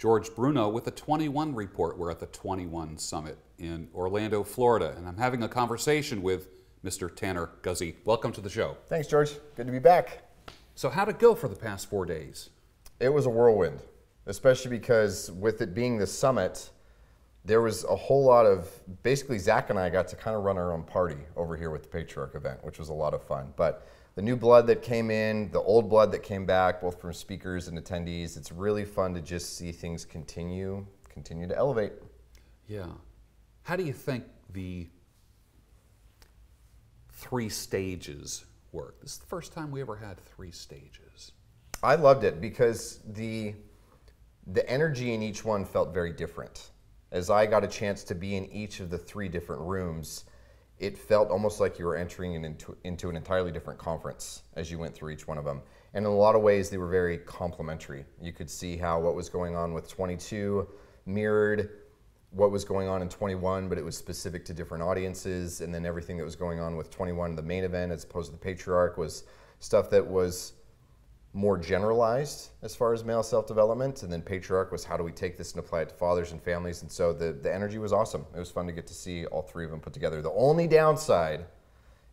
George Bruno with the 21 Report. We're at the 21 Summit in Orlando, Florida, and I'm having a conversation with Mr. Tanner Guzy. Welcome to the show. Thanks, George. Good to be back. So how'd it go for the past 4 days? It was a whirlwind, especially because with it being the summit, there was a whole lot of, basically Zach and I got to kind of run our own party over here with the Patriarchy event, which was a lot of fun. But the new blood that came in, the old blood that came back, both from speakers and attendees, it's really fun to just see things continue to elevate. Yeah. How do you think the 3 stages work? This is the first time we ever had 3 stages. I loved it because the energy in each one felt very different. As I got a chance to be in each of the 3 different rooms, it felt almost like you were entering into an entirely different conference as you went through each one of them. And in a lot of ways, they were very complementary. You could see how what was going on with 22 mirrored what was going on in 21, but it was specific to different audiences. And then everything that was going on with 21, the main event, as opposed to the Patriarch, was stuff that was more generalized as far as male self-development, and then Patriarch was how do we take this and apply it to fathers and families. And so the energy was awesome. It was fun to get to see all 3 of them put together. The only downside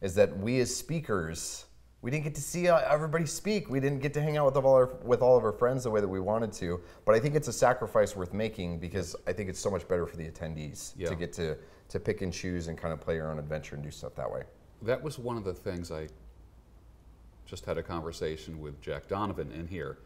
is that we as speakers, we didn't get to see everybody speak. We didn't get to hang out with all of our friends the way that we wanted to. But I think it's a sacrifice worth making because I think it's so much better for the attendees to get to pick and choose and kind of play your own adventure and do stuff that way. That was one of the things I just had a conversation with Jack Donovan in here,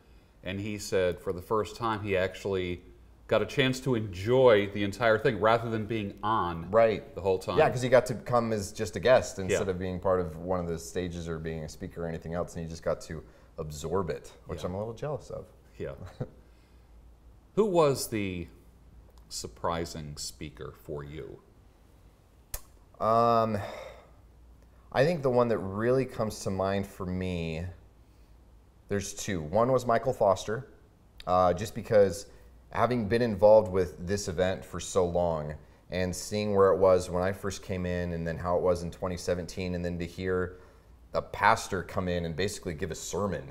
and he said for the first time he actually got a chance to enjoy the entire thing rather than being on the whole time. Yeah, because he got to come as just a guest instead of being part of one of the stages or being a speaker or anything else, and he just got to absorb it, which I'm a little jealous of. Yeah. Who was the surprising speaker for you? I think the one that really comes to mind for me, there's 2. One was Michael Foster, just because having been involved with this event for so long and seeing where it was when I first came in and then how it was in 2017, and then to hear a pastor come in and basically give a sermon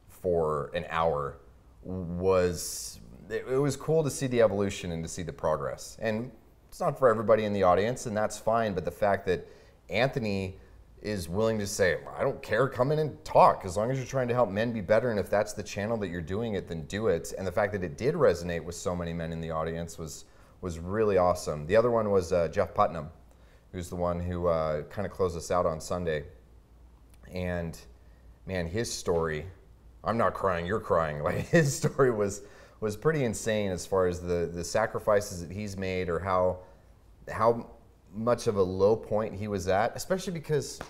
for an hour it was cool to see the evolution and to see the progress. And it's not for everybody in the audience, and that's fine, but the fact that Anthony is willing to say, I don't care, come in and talk, as long as you're trying to help men be better, and if that's the channel that you're doing it, then do it. And the fact that it did resonate with so many men in the audience was really awesome. The other one was Jeff Putnam, who's the one who kind of closed us out on Sunday. And man, his story, I'm not crying, you're crying. Like, his story was pretty insane as far as the sacrifices that he's made, or how much of a low point he was at, especially because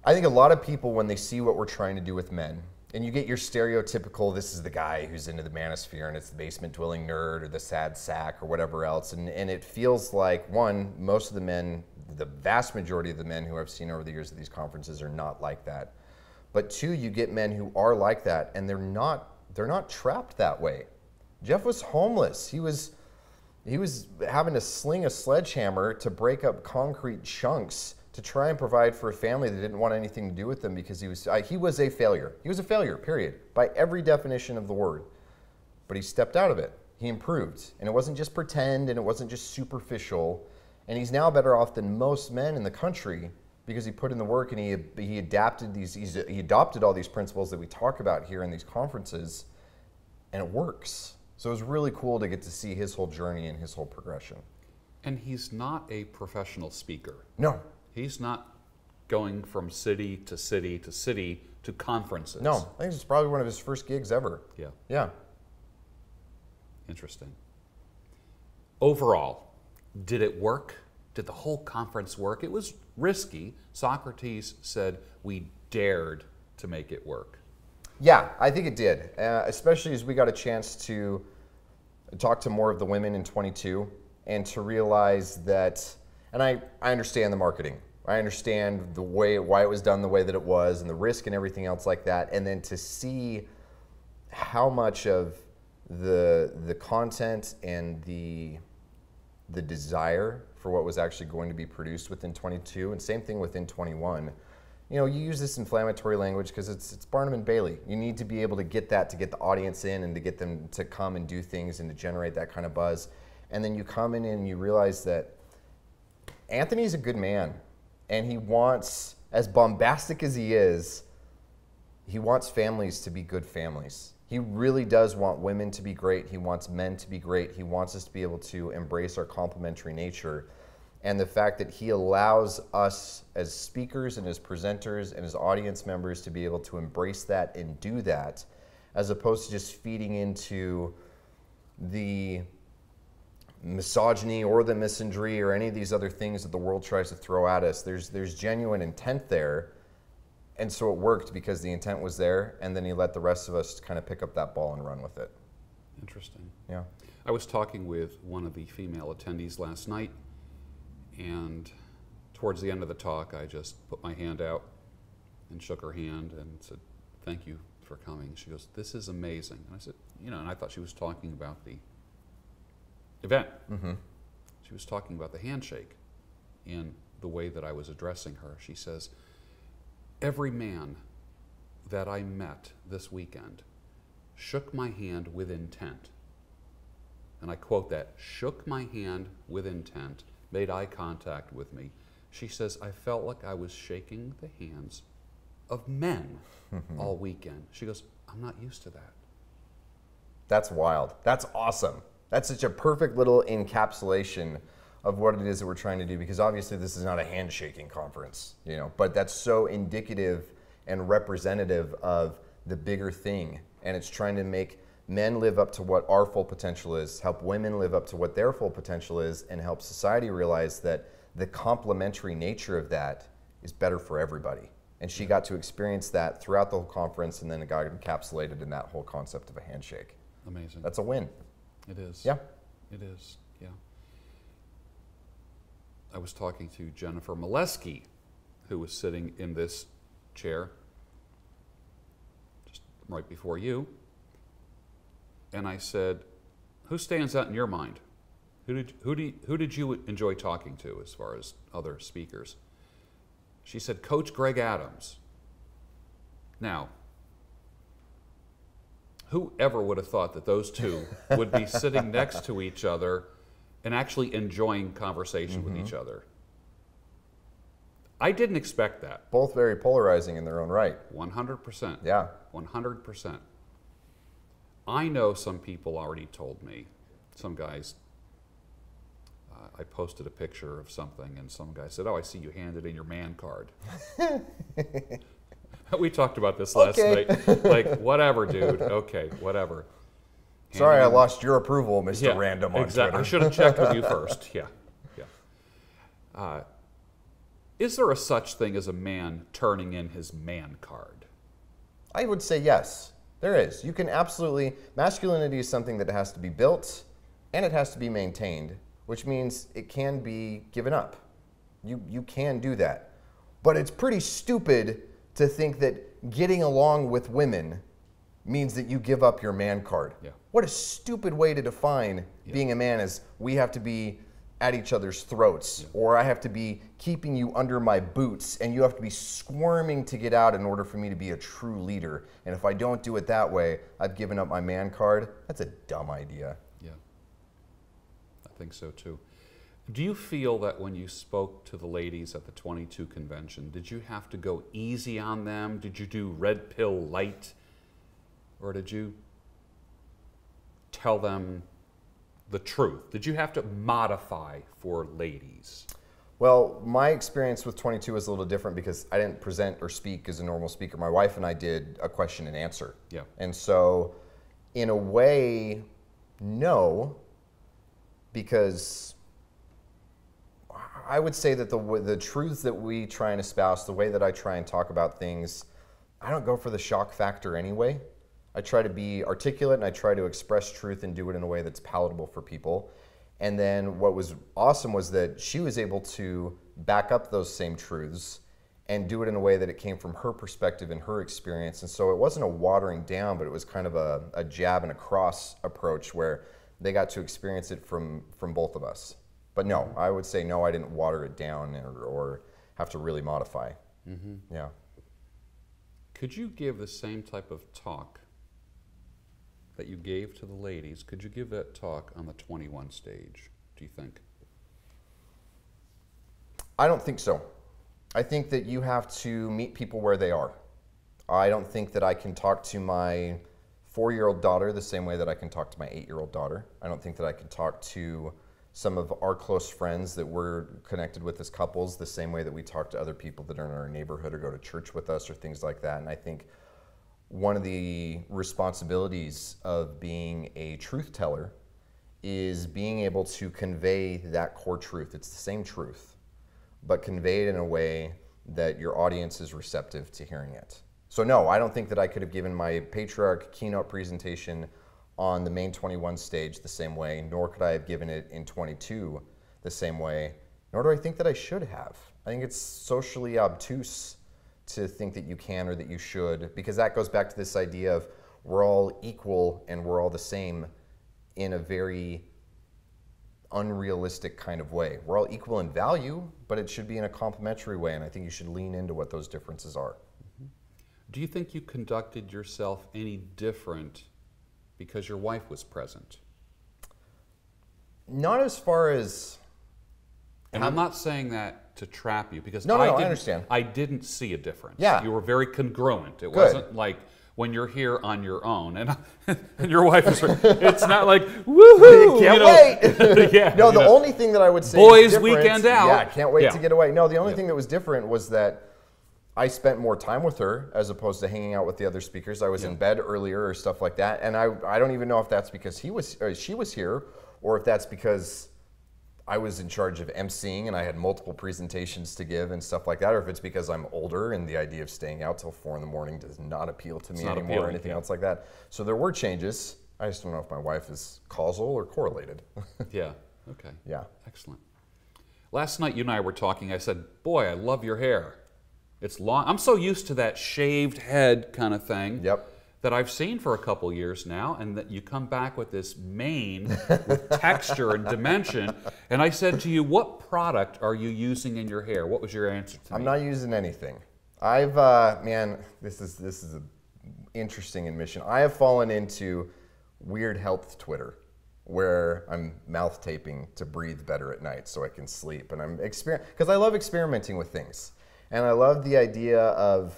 I think a lot of people, when they see what we're trying to do with men, and you get your stereotypical, this is the guy who's into the manosphere and it's the basement dwelling nerd or the sad sack or whatever else, and it feels like, one, most of the men, the vast majority of the men who I've seen over the years at these conferences are not like that. But 2, you get men who are like that, and they're not trapped that way. Jeff was homeless. He was having to sling a sledgehammer to break up concrete chunks to try and provide for a family that didn't want anything to do with him, because he was a failure. He was a failure, period, by every definition of the word. But he stepped out of it. He improved. And it wasn't just pretend, and it wasn't just superficial. And he's now better off than most men in the country because he put in the work, and he adopted all these principles that we talk about here in these conferences, and it works. So it was really cool to get to see his whole journey and his whole progression. And he's not a professional speaker. No. He's not going from city to city to city to conferences. No, I think it's probably one of his first gigs ever. Yeah. Yeah. Interesting. Overall, did it work? Did the whole conference work? It was risky. Socrates said we dared to make it work. Yeah, I think it did, especially as we got a chance to talk to more of the women in 22 and to realize that, and I understand the marketing. I understand the way, why it was done the way that it was and the risk and everything else like that. And then to see how much of the content and the desire for what was actually going to be produced within 22, and same thing within 21, you know, you use this inflammatory language because it's Barnum and Bailey. You need to be able to get that to get the audience in and to get them to come and do things and to generate that kind of buzz. And then you come in and you realize that Anthony's a good man, and he wants, as bombastic as he wants families to be good families. He really does want women to be great. He wants men to be great. He wants us to be able to embrace our complementary nature. And the fact that he allows us as speakers and as presenters and as audience members to be able to embrace that and do that, as opposed to just feeding into the misogyny or the misandry or any of these other things that the world tries to throw at us. There's genuine intent there. And so it worked because the intent was there, and then he let the rest of us kind of pick up that ball and run with it. Interesting. Yeah. I was talking with one of the female attendees last night, and towards the end of the talk, I just put my hand out and shook her hand and said, "Thank you for coming." She goes, "This is amazing." And I said, you know, and I thought she was talking about the event. Mm-hmm. She was talking about the handshake and the way that I was addressing her. She says, "Every man that I met this weekend shook my hand with intent." And I quote that, "shook my hand with intent, made eye contact with me." She says, "I felt like I was shaking the hands of men all weekend." She goes, "I'm not used to that." That's wild. That's awesome. That's such a perfect little encapsulation of what it is that we're trying to do, because obviously this is not a handshaking conference, you know, but that's so indicative and representative of the bigger thing. And it's trying to make men live up to what our full potential is, help women live up to what their full potential is, and help society realize that the complementary nature of that is better for everybody. And she got to experience that throughout the whole conference, and then it got encapsulated in that whole concept of a handshake. Amazing. That's a win. It is. Yeah. It is, yeah. I was talking to Jennifer Molesky, who was sitting in this chair just right before you. And I said, "Who stands out in your mind? Who did you enjoy talking to as far as other speakers?" She said, "Coach Greg Adams." Now, whoever would have thought that those two would be sitting next to each other and actually enjoying conversation with each other? I didn't expect that. Both very polarizing in their own right. 100%. Yeah. 100%. I know some people already told me, some guys, I posted a picture of something and some guy said, "Oh, I see you handed in your man card." We talked about this last night. Like, whatever, dude. Okay, whatever. Sorry, I lost your approval, Mr. Random on exactly. Twitter. I should have checked with you first. Yeah, yeah. Is there a such thing as a man turning in his man card? I would say yes. There is. You can absolutely. Masculinity is something that has to be built and it has to be maintained, which means it can be given up. You can do that. But it's pretty stupid to think that getting along with women means that you give up your man card. Yeah. What a stupid way to define being a man, is we have to be at each other's throats, or I have to be keeping you under my boots and you have to be squirming to get out in order for me to be a true leader. And if I don't do it that way, I've given up my man card. That's a dumb idea. Yeah, I think so too. Do you feel that when you spoke to the ladies at the 22 convention, did you have to go easy on them? Did you do red pill light? Or did you tell them the truth? Did you have to modify for ladies? Well, my experience with 22 was a little different because I didn't present or speak as a normal speaker. My wife and I did a question and answer. Yeah. And so, in a way, no, because I would say that the truths that we try and espouse, the way that I try and talk about things, I don't go for the shock factor anyway. I try to be articulate and I try to express truth and do it in a way that's palatable for people. And then what was awesome was that she was able to back up those same truths and do it in a way that it came from her perspective and her experience. And so it wasn't a watering down, but it was kind of a jab and a cross approach where they got to experience it from both of us. But no, I would say no, I didn't water it down or have to really modify. Yeah. Could you give the same type of talk that you gave to the ladies? Could you give that talk on the 21 stage, do you think? I don't think so. I think that you have to meet people where they are. I don't think that I can talk to my 4-year-old daughter the same way that I can talk to my 8-year-old daughter. I don't think that I can talk to some of our close friends that we're connected with as couples the same way that we talk to other people that are in our neighborhood or go to church with us or things like that. And I think one of the responsibilities of being a truth teller is being able to convey that core truth. It's the same truth, but convey it in a way that your audience is receptive to hearing it. So no, I don't think that I could have given my Patriarch keynote presentation on the main 21 stage the same way, nor could I have given it in 22 the same way, nor do I think that I should have. I think it's socially obtuse to think that you can or that you should, because that goes back to this idea of we're all equal and we're all the same in a very unrealistic kind of way. We're all equal in value, but it should be in a complementary way, and I think you should lean into what those differences are. Do you think you conducted yourself any different because your wife was present? Not as far as... And I'm not saying that to trap you, because No, I understand. I didn't see a difference. Yeah. You were very congruent. It Good. wasn't like when you're here on your own and, and your wife is... It's not like, woohoo! Can't wait! Yeah, no, the only thing that I would say boys is different, weekend out. Yeah, can't wait Yeah. to get away. No, the only thing that was different was that I spent more time with her as opposed to hanging out with the other speakers. I was in bed earlier or stuff like that, and I don't even know if that's because she was here, or if that's because I was in charge of emceeing and I had multiple presentations to give and stuff like that, or if it's because I'm older and the idea of staying out till 4 in the morning does not appeal to me anymore or anything else like that. So there were changes. I just don't know if my wife is causal or correlated. Yeah, okay. Yeah. Excellent. Last night you and I were talking, I said, boy, I love your hair. It's long. I'm so used to that shaved head kind of thing. Yep. That I've seen for a couple years now, and that you come back with this mane with texture and dimension. And I said to you, what product are you using in your hair? What was your answer to me? I'm not using anything. I've, man, this is an interesting admission. I have fallen into weird health Twitter, where I'm mouth taping to breathe better at night so I can sleep. And I'm because I love experimenting with things. And I love the idea of,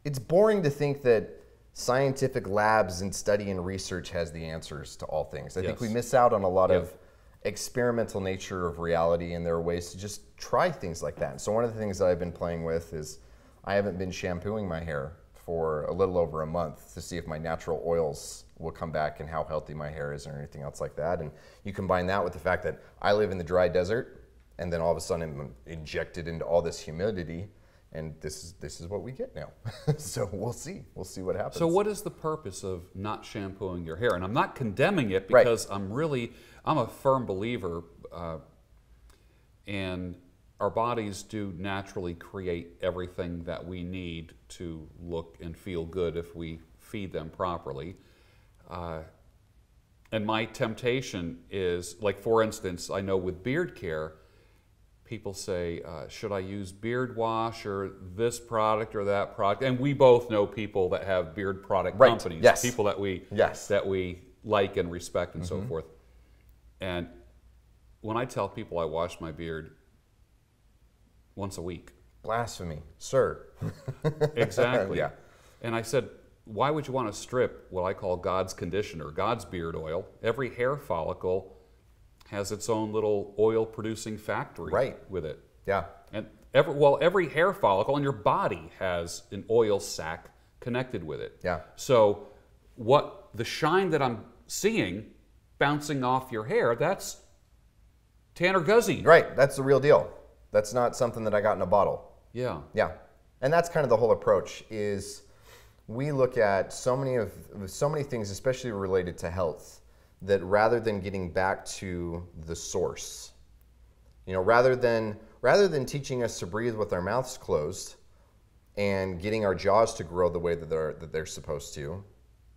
it's boring to think that scientific labs and study and research has the answers to all things. I think we miss out on a lot of experimental nature of reality, and there are ways to just try things like that. And so one of the things that I've been playing with is I haven't been shampooing my hair for a little over a month to see if my natural oils will come back and how healthy my hair is or anything else like that. And you combine that with the fact that I live in the dry desert, and then all of a sudden I'm injected into all this humidity. And this is what we get now. So we'll see what happens. So what is the purpose of not shampooing your hair? And I'm not condemning it, because I'm a firm believer, and our bodies do naturally create everything that we need to look and feel good if we feed them properly. And my temptation is, like for instance, I know with beard care, people say, should I use beard wash or this product or that product? And we both know people that have beard product companies, people that we like and respect and so forth. And when I tell people I wash my beard once a week. Blasphemy, sir. Exactly. Yeah. And I said, why would you want to strip what I call God's conditioner, God's beard oil? Every hair follicle has its own little oil producing factory with it. Yeah. And every hair follicle in your body has an oil sac connected with it. Yeah. So what the shine that I'm seeing bouncing off your hair, that's Tanner Guzy. Right, that's the real deal. That's not something that I got in a bottle. Yeah. Yeah. And that's kind of the whole approach is we look at so many things, especially related to health, that rather than getting back to the source, rather than teaching us to breathe with our mouths closed and getting our jaws to grow the way that they're supposed to,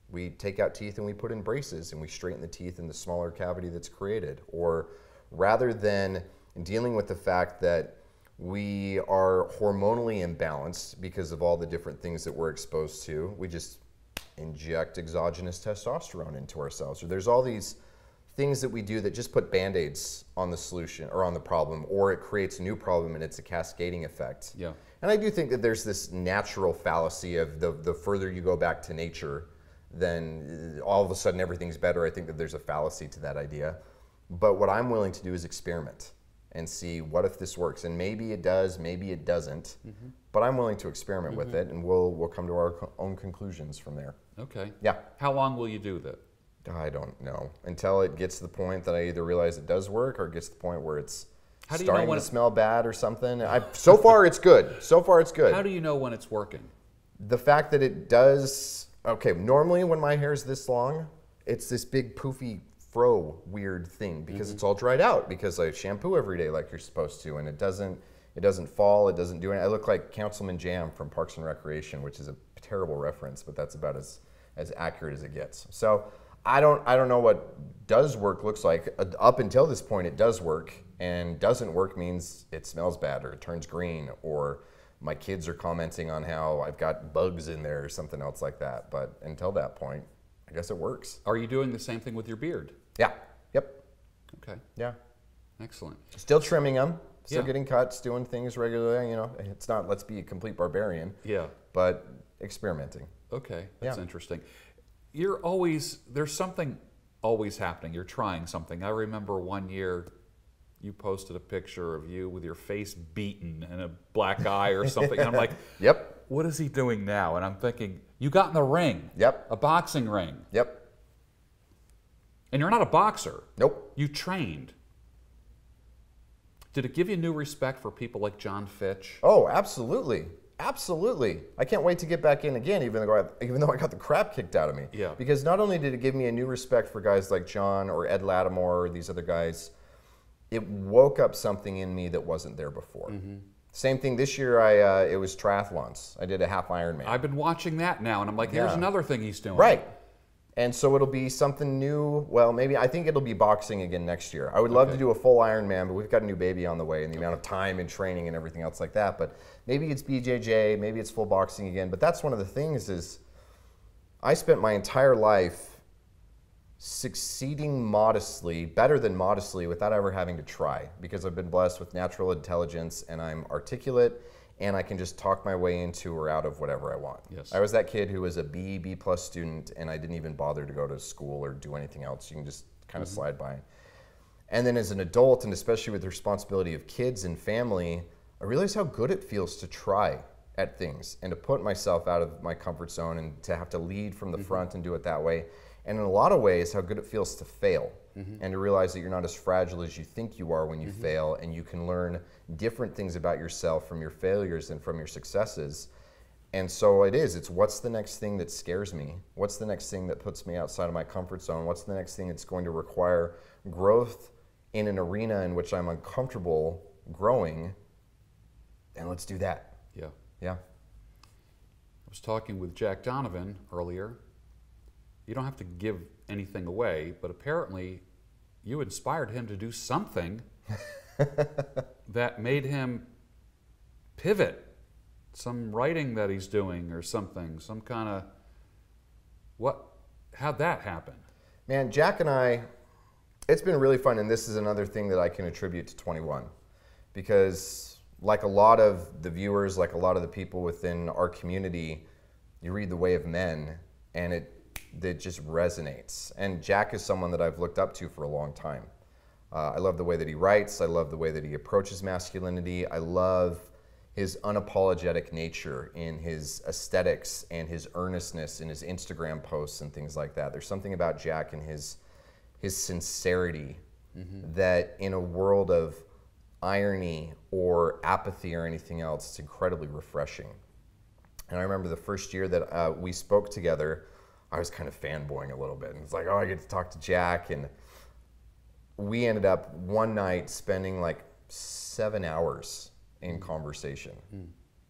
we take out teeth and we put in braces and we straighten the teeth in the smaller cavity that's created. Or rather than dealing with the fact that We are hormonally imbalanced because of all the different things that we're exposed to. We just inject exogenous testosterone into ourselves. Or there's all these things that we do that just put band-aids on the solution or on the problem, or it creates a new problem and it's a cascading effect. Yeah. And I do think that there's this natural fallacy of the further you go back to nature, then all of a sudden everything's better. I think that there's a fallacy to that idea. But what I'm willing to do is experiment and see what if this works. And maybe it does, maybe it doesn't. But I'm willing to experiment with it, and we'll come to our own conclusions from there. Okay. Yeah. How long will you do that? I don't know. Until it gets to the point that I either realize it does work or it gets to the point where it's starting to smell bad or something. So far it's good. So far it's good. How do you know when it's working? The fact that it does, okay, normally when my hair is this long, it's this big poofy fro weird thing because it's all dried out because I shampoo every day like you're supposed to, and it doesn't fall, it doesn't do anything. I look like Councilman Jam from Parks and Recreation, which is a terrible reference, but that's about as accurate as it gets. So I don't know what does work looks like. Up until this point, it does work, and doesn't work means it smells bad or it turns green, or my kids are commenting on how I've got bugs in there or something else like that. But until that point, I guess it works. Are you doing the same thing with your beard? Yeah. Yep. Okay. Yeah. Excellent. Still trimming them, still getting cuts, doing things regularly. You know, it's not let's be a complete barbarian. Yeah. But experimenting. Okay, that's interesting. There's something always happening. You're trying something. I remember one year you posted a picture of you with your face beaten and a black eye or something. And I'm like, yep. What is he doing now? And I'm thinking, you got in the ring. Yep. A boxing ring. Yep. And you're not a boxer. Nope. You trained. Did it give you new respect for people like John Fitch? Oh, absolutely. Absolutely. I can't wait to get back in again, even though I got the crap kicked out of me. Yeah. Because not only did it give me a new respect for guys like John or Ed Lattimore or these other guys, it woke up something in me that wasn't there before. Same thing this year, it was triathlons. I did a half Ironman. I've been watching that now, and I'm like, here's another thing he's doing. Right. And so it'll be something new. Well, maybe I think it'll be boxing again next year. I would love to do a full Ironman, but we've got a new baby on the way, and the amount of time and training and everything else like that. But maybe it's BJJ, maybe it's full boxing again. But that's one of the things is I spent my entire life succeeding modestly, better than modestly, without ever having to try, because I've been blessed with natural intelligence and I'm articulate and I can just talk my way into or out of whatever I want. Yes. I was that kid who was a B+ student and I didn't even bother to go to school or do anything else. You can just kind of slide by. And then as an adult, and especially with the responsibility of kids and family, I realized how good it feels to try at things and to put myself out of my comfort zone and to have to lead from the front and do it that way. And in a lot of ways, how good it feels to fail and to realize that you're not as fragile as you think you are when you fail, and you can learn different things about yourself from your failures and from your successes. And so it's what's the next thing that scares me? What's the next thing that puts me outside of my comfort zone? What's the next thing that's going to require growth in an arena in which I'm uncomfortable growing? And let's do that. Yeah. Yeah. I was talking with Jack Donovan earlier. You don't have to give anything away, but apparently you inspired him to do something that made him pivot. Some writing that he's doing or something, some kind of, how'd that happen? Man, Jack and I, it's been really fun, and this is another thing that I can attribute to 21, because like a lot of the viewers, like a lot of the people within our community, you read The Way of Men, and it just resonates. And Jack is someone that I've looked up to for a long time. I love the way that he writes. I love the way that he approaches masculinity. I love his unapologetic nature in his aesthetics and his earnestness in his Instagram posts and things like that. There's something about Jack and his sincerity that in a world of irony or apathy or anything else, it's incredibly refreshing. And I remember the first year that we spoke together, I was kind of fanboying a little bit. And it's like, oh, I get to talk to Jack. And we ended up one night spending like 7 hours in conversation.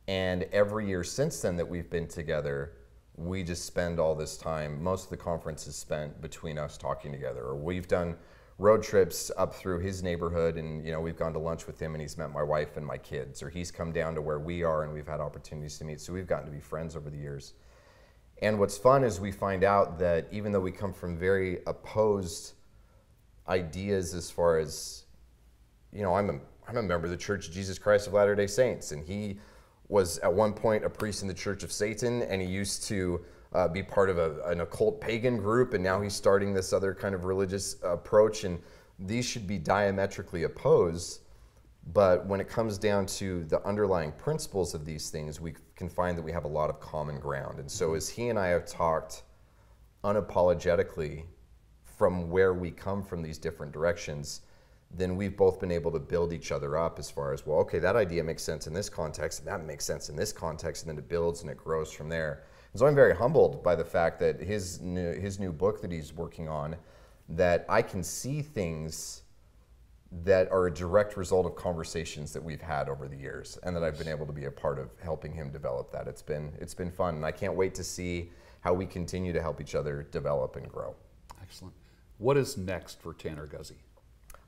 And every year since then that we've been together, we just spend all this time, most of the conference is spent between us talking together. Or we've done road trips up through his neighborhood, and we've gone to lunch with him, and he's met my wife and my kids, or he's come down to where we are, and we've had opportunities to meet. So we've gotten to be friends over the years. And what's fun is we find out that even though we come from very opposed ideas, as far as, I'm a member of the Church of Jesus Christ of Latter-day Saints, and he was at one point a priest in the Church of Satan, and he used to be part of an occult pagan group, and now he's starting this other kind of religious approach, and these should be diametrically opposed. But when it comes down to the underlying principles of these things, we can find that we have a lot of common ground. And so as he and I have talked unapologetically from where we come from, these different directions, then we've both been able to build each other up as far as, well, okay, that idea makes sense in this context, and that makes sense in this context, and then it builds and it grows from there. And so I'm very humbled by the fact that his new book that he's working on, that I can see things that are a direct result of conversations that we've had over the years, and that I've been able to be a part of helping him develop that. It's been fun, and I can't wait to see how we continue to help each other develop and grow. Excellent. What is next for Tanner Guzy?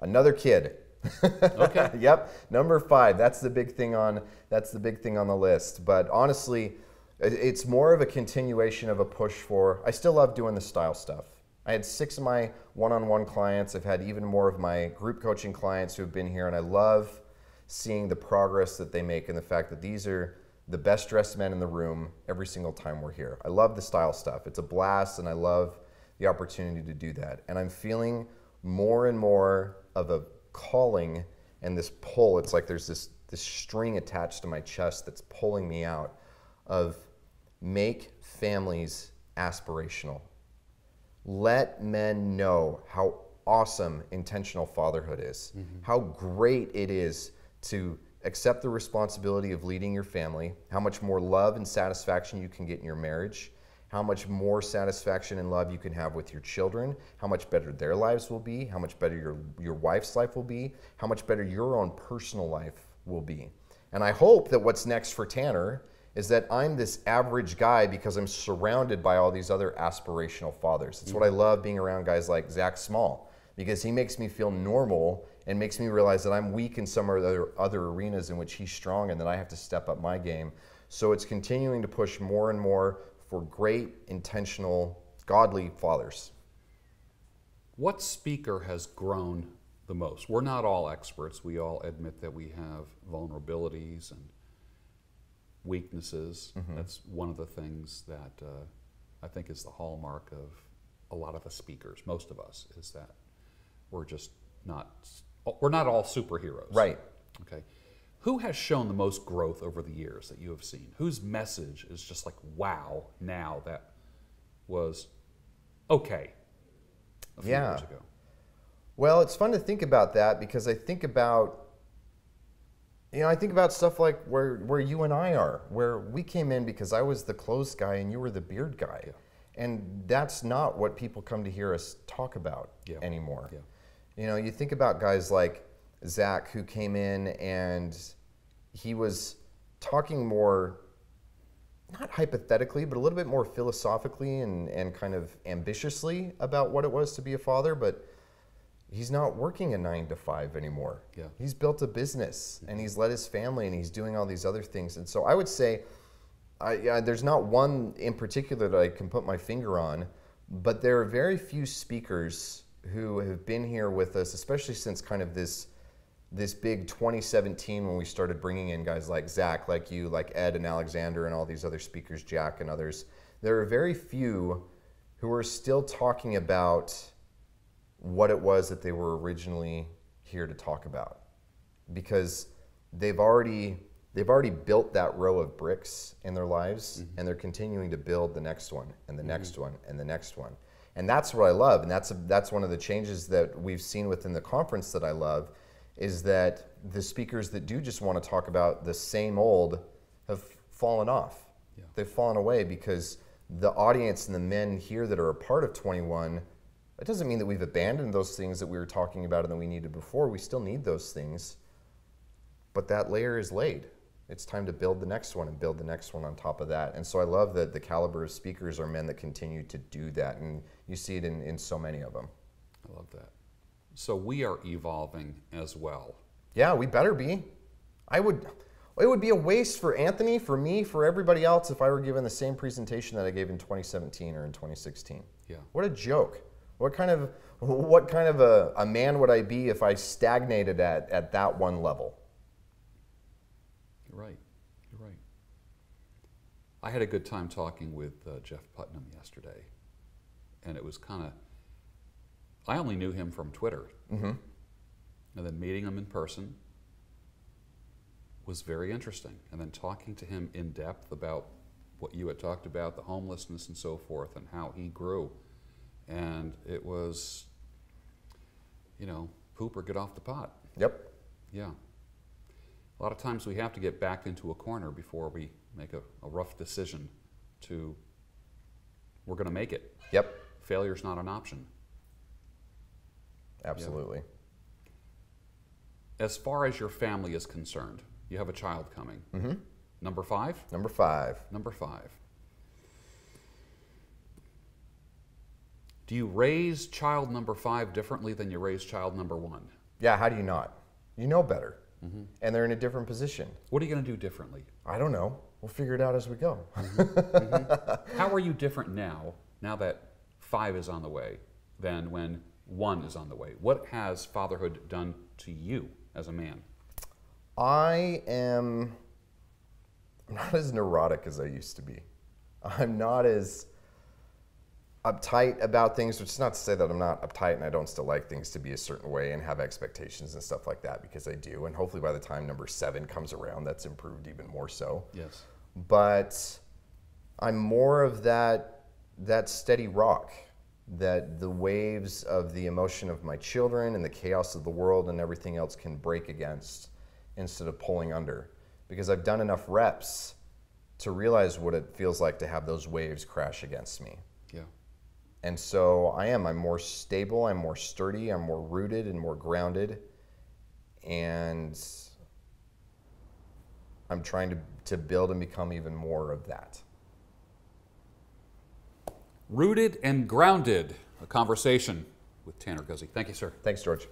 Another kid. Okay. Yep. Number 5. That's the big thing on the list. But honestly, it's more of a continuation of a push for. I still love doing the style stuff. I had 6 of my one-on-one clients. I've had even more of my group coaching clients who have been here, and I love seeing the progress that they make and the fact that these are the best dressed men in the room every single time we're here. I love the style stuff. It's a blast, and I love the opportunity to do that. And I'm feeling more and more of a calling and this pull. It's like there's this string attached to my chest that's pulling me out of make families aspirational. Let men know how awesome intentional fatherhood is, how great it is to accept the responsibility of leading your family, how much more love and satisfaction you can get in your marriage, how much more satisfaction and love you can have with your children, how much better their lives will be, how much better your wife's life will be, how much better your own personal life will be. And I hope that what's next for Tanner is that I'm this average guy because I'm surrounded by all these other aspirational fathers. It's what I love being around guys like Zach Small, because he makes me feel normal and makes me realize that I'm weak in some other arenas in which he's strong, and that I have to step up my game. So it's continuing to push more and more for great, intentional, godly fathers. What speaker has grown the most? We're not all experts. We all admit that we have vulnerabilities and weaknesses. That's one of the things that I think is the hallmark of a lot of the speakers, most of us, is that we're not all superheroes. Right. Okay. Who has shown the most growth over the years that you have seen? Whose message is just like, wow, now that was okay a few years ago? Well, it's fun to think about that, because I think about stuff like where you and I are, where we came in because I was the clothes guy and you were the beard guy. Yeah. And that's not what people come to hear us talk about anymore. Yeah. You think about guys like Zach, who came in and he was talking more, not hypothetically, but a little bit more philosophically and kind of ambitiously about what it was to be a father, but he's not working a 9-to-5 anymore. Yeah. He's built a business and he's led his family and he's doing all these other things. And so I would say, there's not one in particular that I can put my finger on, but there are very few speakers who have been here with us, especially since kind of this big 2017 when we started bringing in guys like Zach, like you, like Ed and Alexander and all these other speakers, Jack and others. There are very few who are still talking about what it was that they were originally here to talk about, because they've already built that row of bricks in their lives, and they're continuing to build the next one and the next one and the next one. And that's what I love, and that's one of the changes that we've seen within the conference that I love, is that the speakers that do just want to talk about the same old have fallen off. Yeah. They've fallen away because the audience and the men here that are a part of 21, it doesn't mean that we've abandoned those things that we were talking about and that we needed before. We still need those things, but that layer is laid. It's time to build the next one and build the next one on top of that. And so I love that the caliber of speakers are men that continue to do that, and you see it in so many of them. I love that. So we are evolving as well. Yeah, we better be. It would be a waste for Anthony, for me, for everybody else if I were given the same presentation that I gave in 2017 or in 2016. Yeah. What a joke. What kind of a man would I be if I stagnated at that one level? You're right. You're right. I had a good time talking with Jeff Putnam yesterday, and it was kind of, I only knew him from Twitter. Mm-hmm. And then meeting him in person was very interesting. And then talking to him in depth about what you had talked about, the homelessness and so forth, and how he grew. And it was, you know, poop or get off the pot. Yep. Yeah. A lot of times we have to get backed into a corner before we make a rough decision to, we're going to make it. Yep. Failure's not an option. Absolutely. As far as your family is concerned, you have a child coming. Mm-hmm. Number 5? Number 5. Number 5. Do you raise child number 5 differently than you raise child number 1? Yeah, how do you not? You know better. Mm-hmm. And they're in a different position. What are you going to do differently? I don't know. We'll figure it out as we go. Mm-hmm. Mm-hmm. How are you different now that 5 is on the way, than when 1 is on the way? What has fatherhood done to you as a man? I'm not as neurotic as I used to be. I'm not as uptight about things, which is not to say that I'm not uptight and I don't still like things to be a certain way and have expectations and stuff like that, because I do. And hopefully by the time number 7 comes around, that's improved even more so. Yes. But I'm more of that steady rock, that the waves of the emotion of my children and the chaos of the world and everything else can break against instead of pulling under. Because I've done enough reps to realize what it feels like to have those waves crash against me. Yeah. And so I'm more stable, I'm more sturdy, I'm more rooted and more grounded. And I'm trying to build and become even more of that. Rooted and grounded, a conversation with Tanner Guzy. Thank you, sir. Thanks, George.